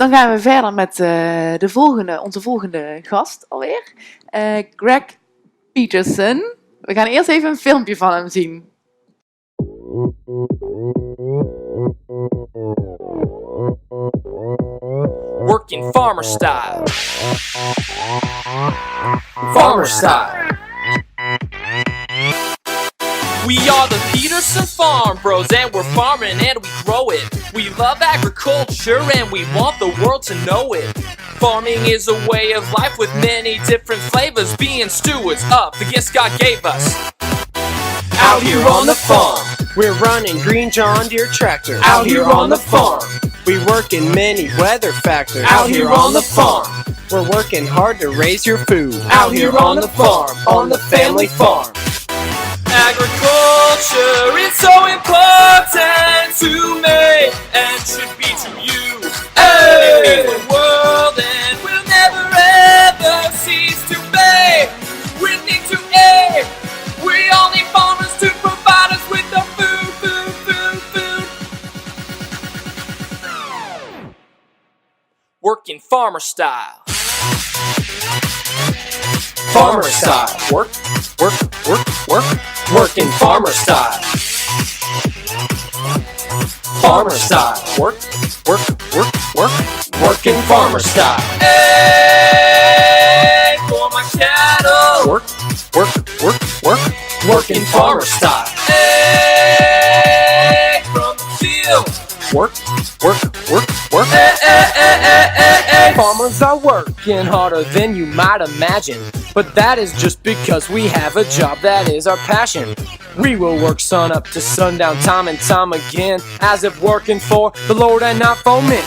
Dan gaan we verder met onze volgende gast alweer. Greg Peterson. We gaan eerst even een filmpje van hem zien. Working farmer style. Farmer style. We are the Peterson Farm Bros, and we're farming and we grow it. We love agriculture and we want the world to know it. Farming is a way of life with many different flavors, being stewards of the gifts God gave us. Out here on the farm, we're running green John Deere tractor. Out here on the farm, we work in many weather factors. Out here on the farm, we're working hard to raise your food. Out here on the farm, on the family farm. Agriculture is so important to me and should be to you. Hey! It means the world and will never ever cease to be. We need to eat. We all need farmers to provide us with the food. Working farmer style. Farmer style. Work. Working farmer style. Farmer style. Work. Working farmer style. Hey, for my cattle. Work. Working farmer style. Hey, from the field. Work. Hey. Farmers are working harder than you might imagine, but that is just because we have a job that is our passion. We will work sun up to sundown time and time again, as if working for the Lord and not for men.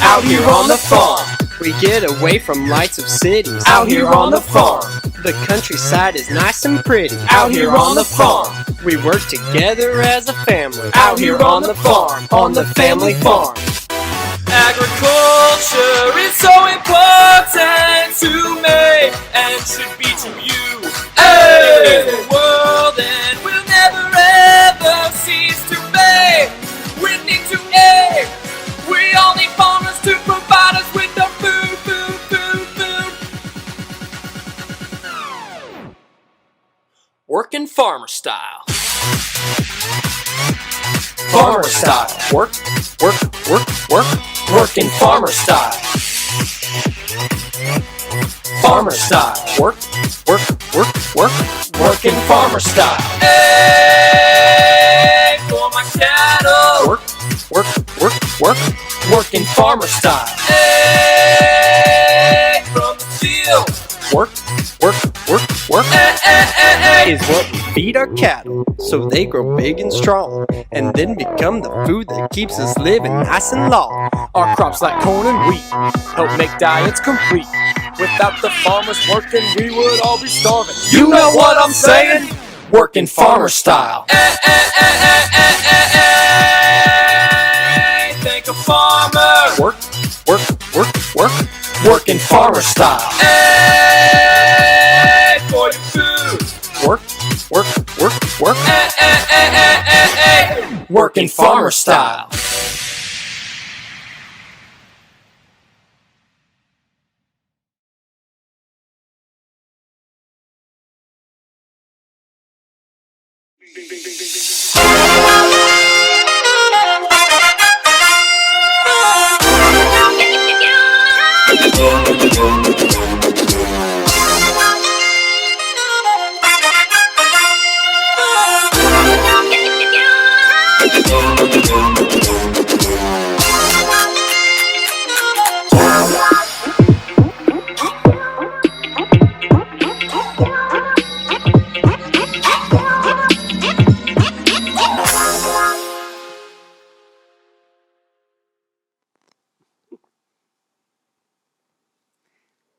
Out here on the farm, we get away from lights of cities. Out here on the farm, the countryside is nice and pretty. Out here on the farm, we work together as a family. Out here on the farm, on the family farm. Agriculture is so important to me and should be to you. Hey! It means the world and will never ever cease to be. We need to eat. We all need farmers to provide us with the food. Working farmer style. Farmer style. Work. Working farmer style. Farmer style. Work. Working farmer style. Hey, for my cattle. Work. Working farmer style. Hey, from the field. Work. Hey. Is what we feed our cattle, so they grow big and strong, and then become the food that keeps us living nice and long. Our crops like corn and wheat help make diets complete. Without the farmers working, we would all be starving. You know what I'm saying? Working farmer style. Think a farmer. Work. Working farmer style. Hey, for your food. Work. Working farmer style.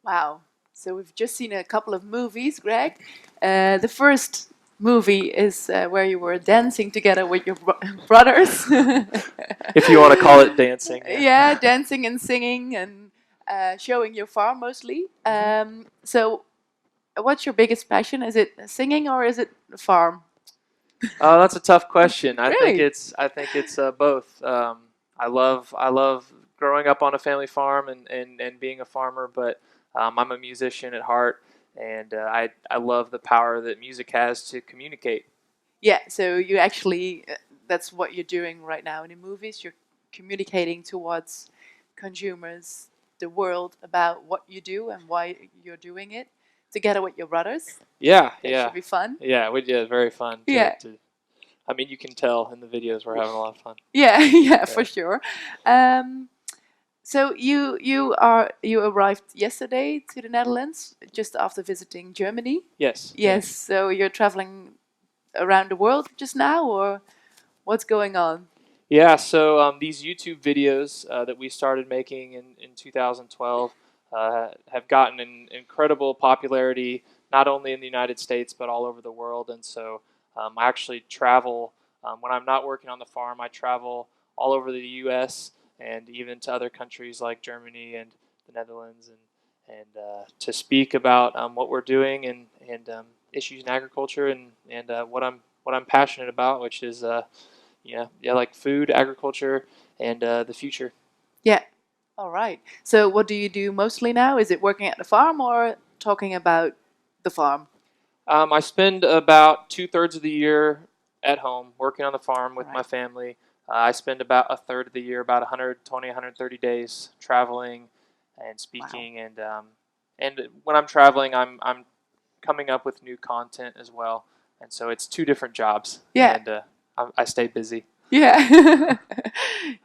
Wow. So we've just seen a couple of movies, Greg. The first movie is where you were dancing together with your brothers. If you want to call it dancing. Yeah, dancing and singing and showing your farm mostly. So what's your biggest passion? Is it singing or is it the farm? That's a tough question. I Really? think it's both. I love growing up on a family farm and being a farmer, but I'm a musician at heart, and I love the power that music has to communicate. Yeah, so you actually, that's what you're doing right now in the movies. You're communicating towards consumers, the world, about what you do and why you're doing it, together with your brothers. Yeah, That yeah, should be fun. yeah. We did very fun. Yeah. I mean, you can tell in the videos we're having a lot of fun. Yeah, yeah, for sure. So you arrived yesterday to the Netherlands just after visiting Germany. Yes. Yes. So you're traveling around the world just now, or what's going on? Yeah, so these YouTube videos that we started making in 2012 have gotten an incredible popularity, not only in the United States, but all over the world. And so I actually travel, when I'm not working on the farm, I travel all over the U.S. and even to other countries like Germany and the Netherlands, and to speak about what we're doing and issues in agriculture and what I'm passionate about, which is like food, agriculture, and the future. Yeah. All right. So what do you do mostly now? Is it working at the farm or talking about the farm? I spend about 2/3 of the year at home working on the farm with my Right. family. I spend about a third of the year, about 120, 130 days traveling and speaking, and when I'm traveling, I'm coming up with new content as well, and so it's two different jobs. Yeah. And I stay busy. Yeah.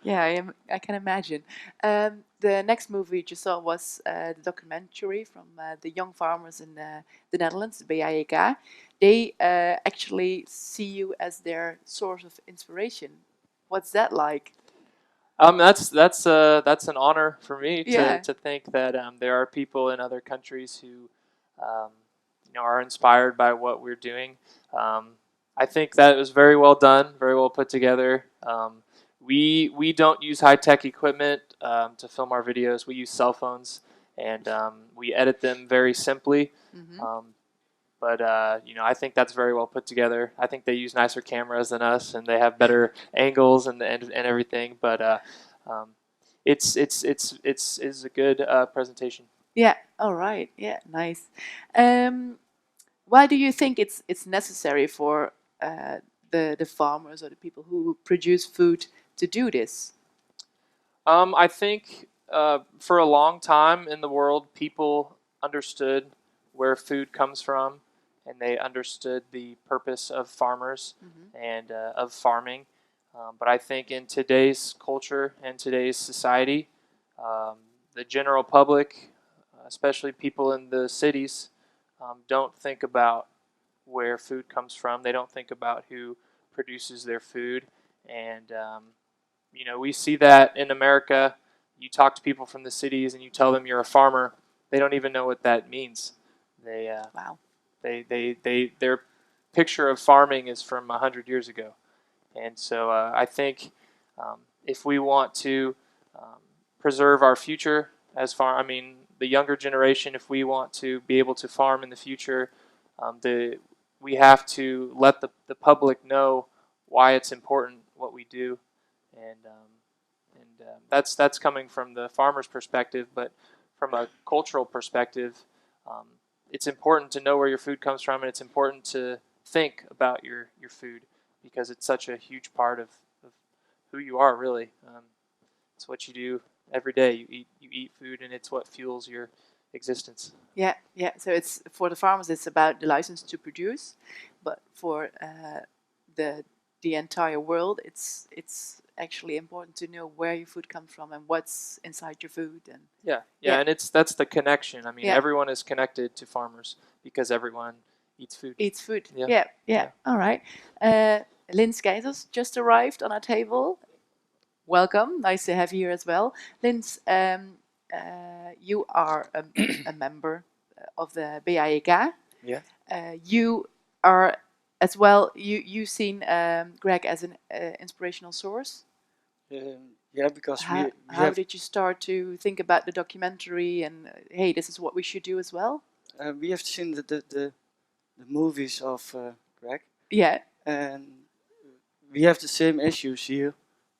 Yeah, I can imagine. The next movie you just saw was the documentary from the young farmers in the Netherlands, the BAEK. They actually see you as their source of inspiration. What's that like? That's an honor for me Yeah. to think that there are people in other countries who are inspired by what we're doing. I think that it was very well done, very well put together. We don't use high tech equipment to film our videos. We use cell phones, and we edit them very simply. Hmm. But I think that's very well put together. I think they use nicer cameras than us, and they have better angles and everything. But it's a good presentation. Yeah. All right. Yeah. Nice. Um, why do you think it's necessary for the farmers or the people who produce food to do this? I think for a long time in the world, people understood where food comes from, and they understood the purpose of farmers Hmm. and of farming. But I think in today's culture and today's society, um, the general public, especially people in the cities, don't think about where food comes from. They don't think about who produces their food, and we see that in America. You talk to people from the cities and you tell them you're a farmer, they don't even know what that means. They Wow. their picture of farming is from 100 years ago, and so I think if we want to preserve our future the younger generation, if we want to be able to farm in the future, we have to let the public know why it's important what we do, and that's coming from the farmer's perspective. But from a cultural perspective, um, it's important to know where your food comes from, and it's important to think about your food because it's such a huge part of who you are. Really, it's what you do every day. You eat food, and it's what fuels your existence. Yeah, yeah. So it's for the farmers, it's about the license to produce, but for the entire world, it's actually important to know where your food comes from and what's inside your food. And Yeah, yeah, and that's the connection. I mean, yeah, everyone is connected to farmers because everyone eats food. eats food. Yeah. Yeah, yeah. Yeah. All right. Linz Keizers just arrived on our table. Welcome. Nice to have you here as well. Linz, you are a member of the BAEK. Yeah. You are as well. You've seen Greg as an inspirational source. Yeah, because How we have did you start to think about the documentary and hey, this is what we should do as well? we have seen the movies of Greg, Yeah. and we have the same issues here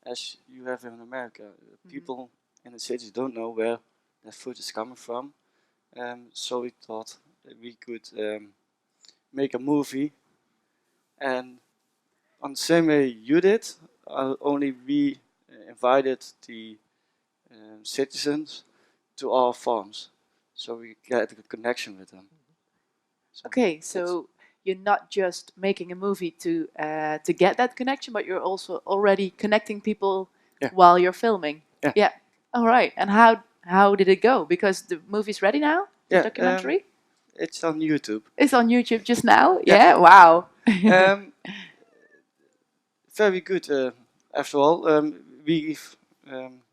as you have in America. Mhm. People in the cities don't know where that food is coming from. So we thought that we could make a movie, and on the same way you did, only we invited the citizens to our farms, so we get a connection with them. So Okay, so you're not just making a movie to get that connection, but you're also already connecting people Yeah. while you're filming. Yeah. Yeah. All right. And how did it go? Because the movie's ready now. The documentary. it's on YouTube. It's on YouTube just now. Yeah. Yeah. Wow. Very good. After all, we've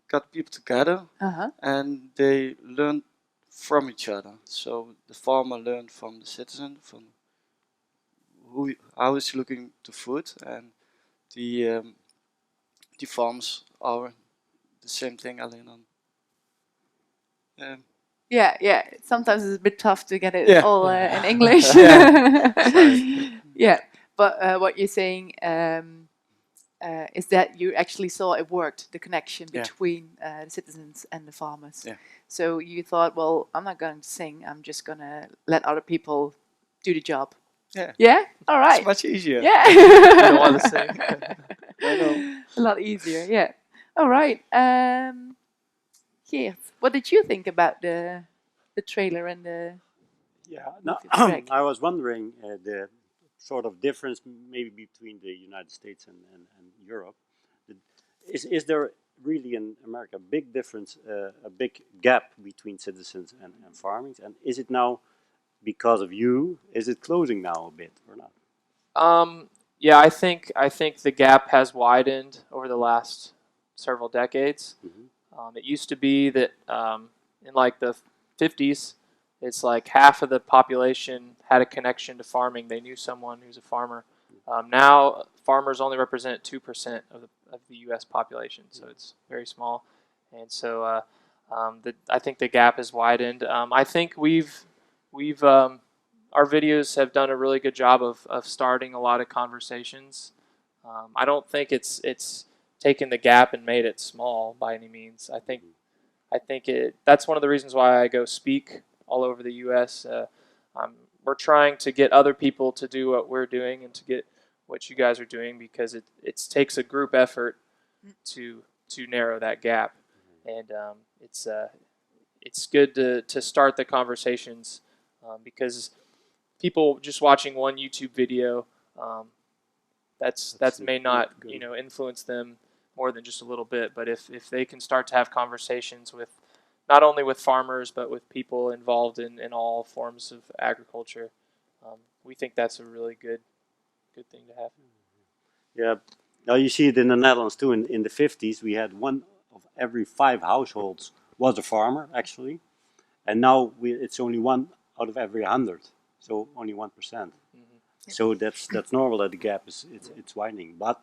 got people together, Uh-huh. and they learn from each other. So the farmer learned from the citizen, from how is he looking to food, and the farms are the same thing, alleen on. Yeah, yeah. Sometimes it's a bit tough to get it Yeah. all in English. Yeah. Yeah, but what you're saying is that you actually saw it worked, the connection Yeah. between the citizens and the farmers. Yeah. So you thought, well, I'm not going to sing. I'm just going to let other people do the job. Yeah. Yeah? All right. It's much easier. Yeah. don't want to sing. I know. A lot easier, yeah. All right. Geert, what did you think about the trailer and the Yeah, no, with Greg? I was wondering the sort of difference maybe between the United States and Europe. Is there really in America a big difference, a big gap between citizens and farming? And is it now, because of you, is it closing now a bit or not? Yeah, I think the gap has widened over the last several decades. It used to be that in like the 50s, it's like half of the population had a connection to farming. They knew someone who's a farmer. Now, farmers only represent 2% of the U.S. population, so it's very small. And so I think the gap has widened. I think our videos have done a really good job of starting a lot of conversations. I don't think it's taken the gap and made it small by any means. I think that's one of the reasons why I go speak all over the U.S. We're trying to get other people to do what we're doing and to get what you guys are doing, because it takes a group effort to narrow that gap, and it's good to start the conversations, because people just watching one YouTube video, that's may not influence them more than just a little bit. But if they can start to have conversations with not only with farmers but with people involved in all forms of agriculture, we think that's a really good thing to have. Yeah, now you see it in the Netherlands too. In the 50s, we had 1 of every 5 households was a farmer actually, and now it's only 1 out of every 100, so only 1%. So that's normal that the gap it's widening. But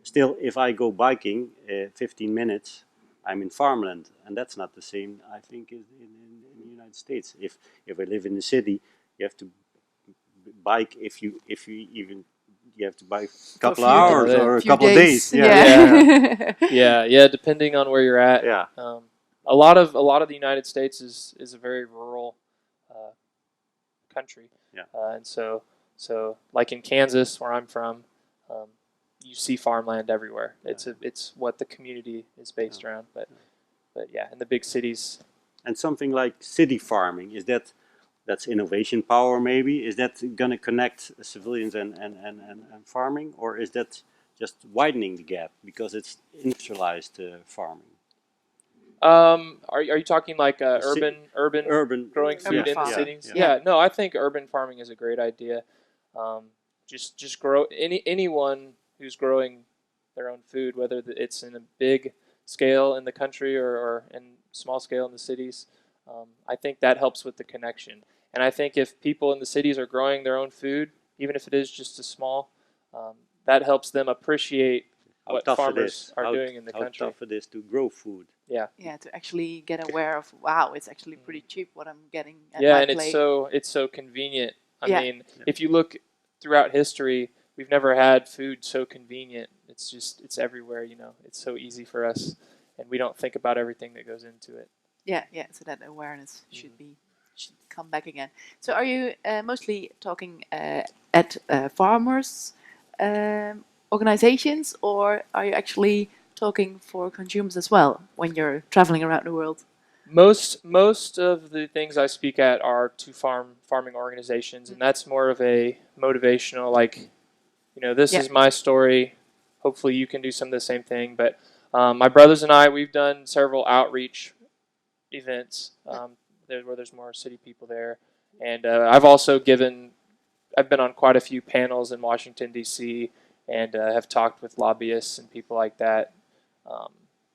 still, if I go biking 15 minutes, I'm in farmland, and that's not the same, I think, in the United States. If I live in the city, you have to bike. If you even you have to bike a couple of hours or a couple of days. Yeah, depending on where you're at. Yeah. A lot of the United States is a very rural country. Yeah. And so like in Kansas, where I'm from, you see farmland everywhere. It's what the community is based around. But yeah, in the big cities. And something like city farming, that's innovation power maybe? Is that going to connect civilians and farming, or is that just widening the gap because it's industrialized farming? Are you talking like urban growing food in the cities? Yeah. No, I think urban farming is a great idea. Just grow anyone who's growing their own food, whether it's in a big scale in the country or in small scale in the cities. I think that helps with the connection. And I think if people in the cities are growing their own food, even if it is just a small, that helps them appreciate what farmers are doing in the country. How tough it is to grow food. Yeah, to actually get aware of, wow, it's actually pretty cheap what I'm getting at my plate. It's so convenient. I mean, if you look throughout history, we've never had food so convenient. It's everywhere, It's so easy for us. and we don't think about everything that goes into it. Yeah, yeah. So that awareness should come back again. So are you mostly talking at farmers organizations, or are you actually talking for consumers as well when you're traveling around the world? Most of the things I speak at are to farming organizations, and that's more of a motivational, like, this Yeah. is my story. Hopefully, you can do some of the same thing. But my brothers and I, we've done several outreach events where there's more city people there, and I've been on quite a few panels in Washington D.C. and have talked with lobbyists and people like that.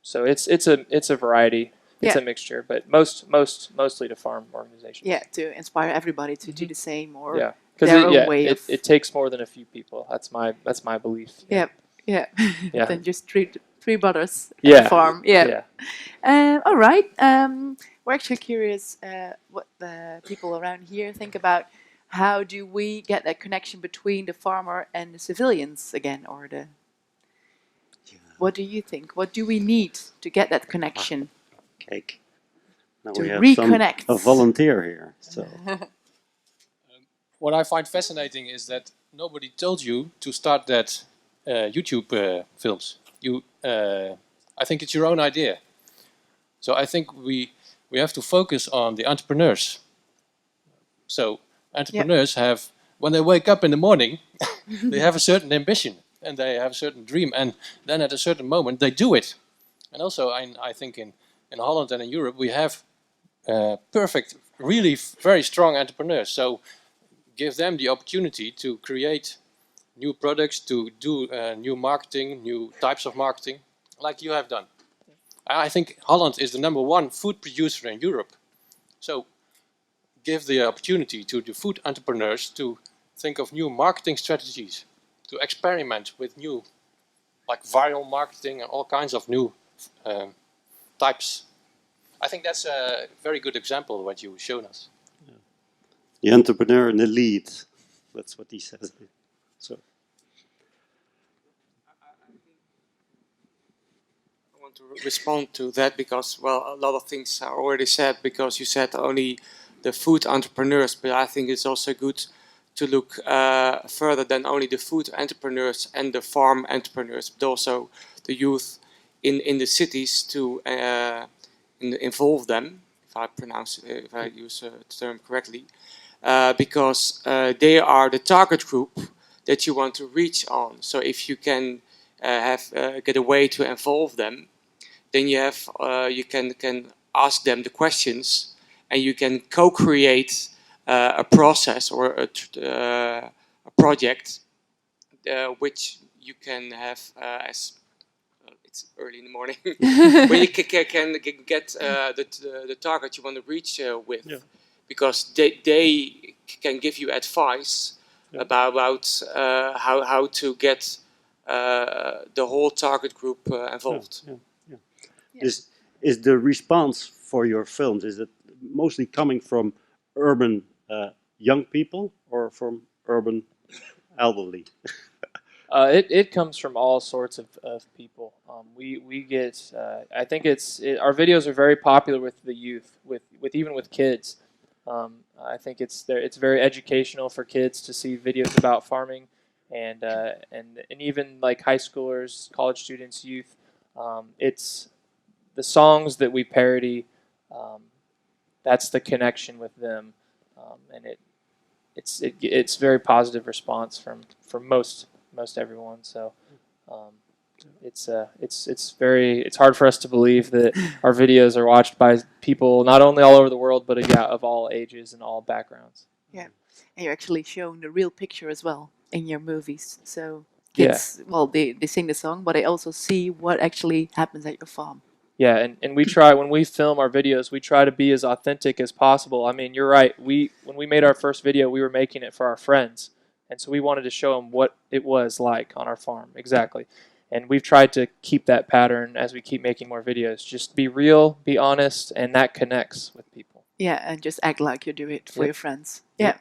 So it's a variety. It's Yeah. a mixture, but mostly to farm organizations. Yeah, to inspire everybody to do the same or Yeah, because their own way of. it takes more than a few people. That's my belief. Yeah, yeah. Yeah. Than just three brothers at Yeah. the farm. Yeah. Yeah. All right. We're actually curious what the people around here think about. How do we get that connection between the farmer and the civilians again, or the? What do you think? What do we need to get that connection? Cake. Now To we have reconnect. a volunteer here. So What I find fascinating is that nobody told you to start that YouTube films. I think it's your own idea. So I think we have to focus on the entrepreneurs. So entrepreneurs have, when they wake up in the morning, they have a certain ambition and they have a certain dream, and then at a certain moment they do it. And also I think in Holland and in Europe we have perfect, really very strong entrepreneurs. So give them the opportunity to create new products, to do new marketing, new types of marketing, like you have done. I think Holland is the #1 food producer in Europe. So give the opportunity to the food entrepreneurs to think of new marketing strategies, to experiment with new, like viral marketing and all kinds of new types. I think that's a very good example of what you've shown us. the entrepreneur in the lead. That's what he says. So I want to respond to that because, well, a lot of things are already said because you said only the food entrepreneurs, but I think it's also good to look further than only the food entrepreneurs and the farm entrepreneurs, but also the youth in the cities to involve them, if I use the term correctly, because they are the target group that you want to reach on. So if you can get a way to involve them, then you can ask them the questions, and you can co-create a process or a project which you can have as it's early in the morning where you can get the target you want to reach with, because they can give you advice about how to get the whole target group involved. Is the response for your films, is it mostly coming from urban young people or from urban elderly? It comes from all sorts of people. We get. I think our videos are very popular with the youth, even with kids. I think it's very educational for kids to see videos about farming, and even like high schoolers, college students, youth. It's the songs that we parody. That's the connection with them, and it's very positive response from most everyone. So it's hard for us to believe that our videos are watched by people not only all over the world, but of all ages and all backgrounds. Yeah, and you're actually showing the real picture as well in your movies. So kids, well, they sing the song, but they also see what actually happens at your farm. Yeah, and we try, when we film our videos, we try to be as authentic as possible. I mean, you're right. When we made our first video, we were making it for our friends. And so we wanted to show them what it was like on our farm, exactly. And we've tried to keep that pattern as we keep making more videos. Just be real, be honest, and that connects with people. Yeah, and just act like you do it for your friends. Yeah.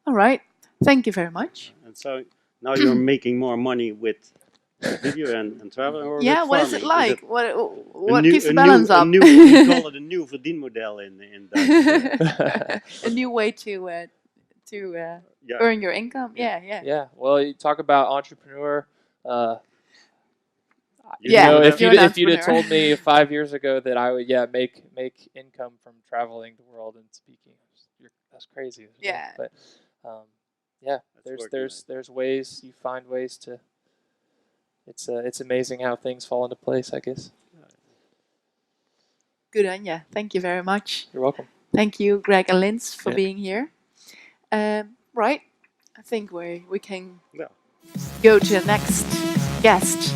All right. Thank you very much. And so now you're making more money with video and traveling, or Yeah, with what is it farming? like? What new- keeps the a balance new, a up? new, we call it a new verdienmodel in Dutch. A new way to Yeah. earn your income. Yeah, yeah. Yeah. Well, you talk about entrepreneur. You Yeah, know, if you're you an if you'd have entrepreneur. told me 5 years ago that I would make income from traveling the world and speaking, that's crazy. Yeah. But yeah, That's working there's ways, you find ways to. It's amazing how things fall into place, I guess. Good on ya. Thank you very much. You're welcome. Thank you, Greg and Linz, for Yeah. being here. Right, I think we can Yeah. go to the next guest.